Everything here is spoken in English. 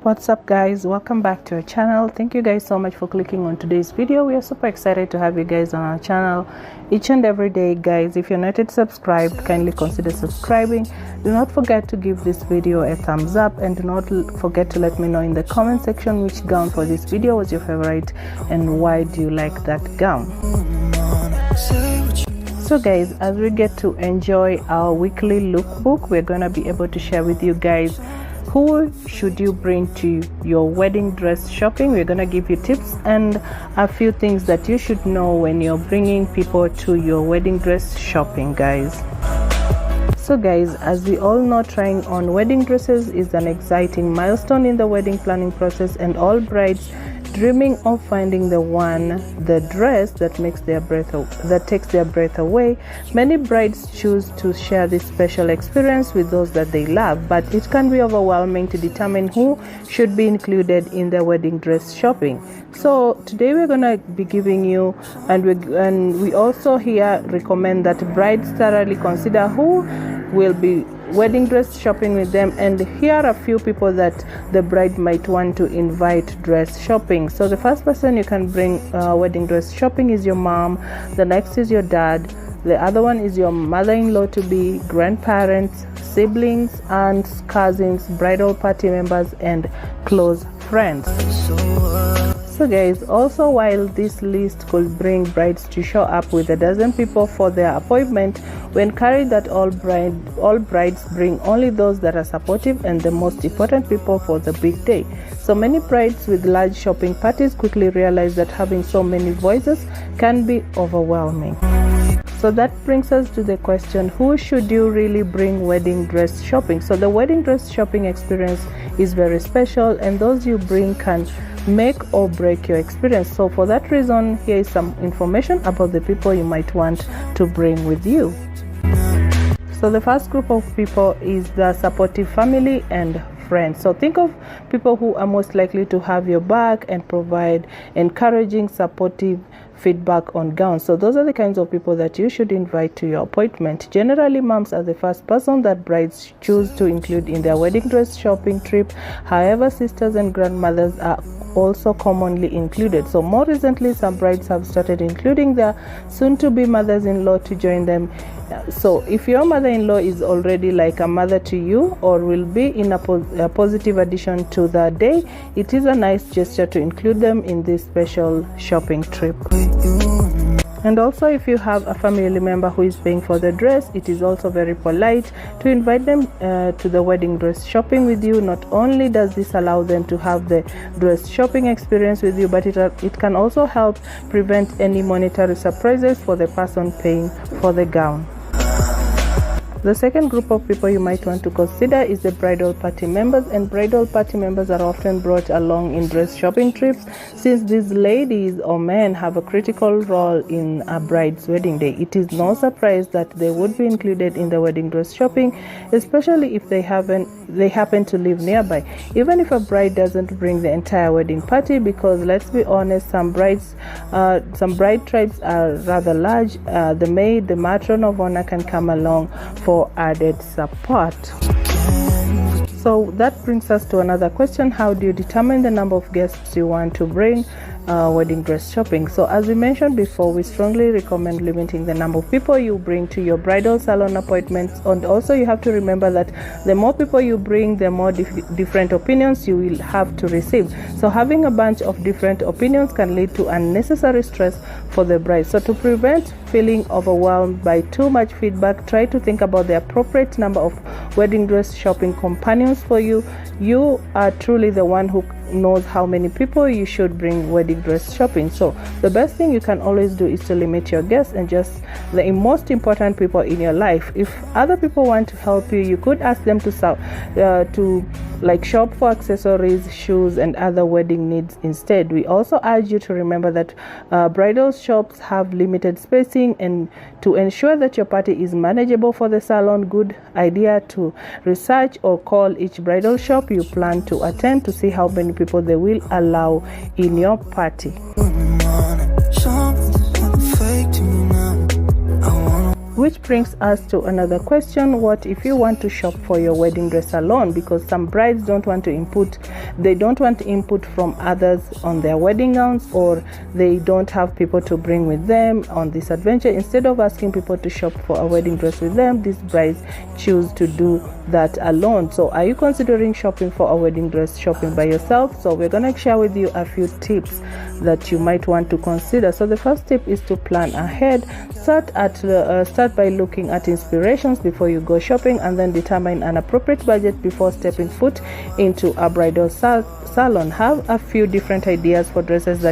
What's up guys, welcome back to our channel. Thank you guys so much for clicking on today's video. We are super excited to have you guys on our channel each and every day. Guys, if you're not yet subscribed, kindly consider subscribing. Do not forget to give this video a thumbs up, and do not forget to let me know in the comment section which gown for this video was your favorite and why do you like that gown. So guys, as we get to enjoy our weekly lookbook, we're gonna be able to share with you guys who should you bring to your wedding dress shopping. We're gonna give you tips and a few things that you should know when you're bringing people to your wedding dress shopping, guys. So guys, as we all know, trying on wedding dresses is an exciting milestone in the wedding planning process, and all brides dreaming of finding the dress that takes their breath away. Many brides choose to share this special experience with those that they love, but it can be overwhelming to determine who should be included in the wedding dress shopping. So today we're gonna be giving you, and we also here recommend that brides thoroughly consider who will be wedding dress shopping with them, and here are a few people that the bride might want to invite dress shopping. So the first person you can bring wedding dress shopping is your mom. The next is your dad. The other one is your mother-in-law to be, grandparents, siblings, aunts, cousins, bridal party members, and close friends. So guys, also while this list could bring brides to show up with a dozen people for their appointment, we encourage that all brides bring only those that are supportive and the most important people for the big day. So many brides with large shopping parties quickly realize that having so many voices can be overwhelming. So that brings us to the question, who should you really bring wedding dress shopping? So the wedding dress shopping experience is very special, and those you bring can make or break your experience. So for that reason, here is some information about the people you might want to bring with you. So the first group of people is the supportive family and friends. So think of people who are most likely to have your back and provide encouraging, supportive feedback on gowns. So those are the kinds of people that you should invite to your appointment. Generally, moms are the first person that brides choose to include in their wedding dress shopping trip. However, sisters and grandmothers are also commonly included. So more recently, some brides have started including their soon-to-be mothers-in-law to join them. So if your mother-in-law is already like a mother to you or will be in a positive addition to the day, it is a nice gesture to include them in this special shopping trip. And also, if you have a family member who is paying for the dress, it is also very polite to invite them to the wedding dress shopping with you. Not only does this allow them to have the dress shopping experience with you, but it can also help prevent any monetary surprises for the person paying for the gown. The second group of people you might want to consider is the bridal party members, and bridal party members are often brought along in dress shopping trips, since these ladies or men have a critical role in a bride's wedding day. It is no surprise that they would be included in the wedding dress shopping, especially if they happen to live nearby. Even if a bride doesn't bring the entire wedding party, because let's be honest, some bride tribes are rather large, the maid, the matron of honor can come along for added support. So that brings us to another question: how do you determine the number of guests you want to bring wedding dress shopping? So as we mentioned before, we strongly recommend limiting the number of people you bring to your bridal salon appointments, and also you have to remember that the more people you bring, the more different opinions you will have to receive. So having a bunch of different opinions can lead to unnecessary stress for the bride. So to prevent feeling overwhelmed by too much feedback, try to think about the appropriate number of wedding dress shopping companions for you. You are truly the one who knows how many people you should bring wedding dress shopping. So the best thing you can always do is to limit your guests and just the most important people in your life. If other people want to help you, you could ask them to shop for accessories, shoes, and other wedding needs instead. We also urge you to remember that bridal shops have limited spacing, and to ensure that your party is manageable for the salon, good idea to research or call each bridal shop you plan to attend to see how many people they will allow in your party. Which brings us to another question: what if you want to shop for your wedding dress alone? Because some brides don't want to input they don't want input from others on their wedding gowns, or they don't have people to bring with them on this adventure. Instead of asking people to shop for a wedding dress with them, these brides choose to do that alone. So are you considering shopping for a wedding dress shopping by yourself? So we're gonna share with you a few tips that you might want to consider. So the first tip is to plan ahead. Start by looking at inspirations before you go shopping, and then determine an appropriate budget before stepping foot into a bridal salon. Have a few different ideas for dresses that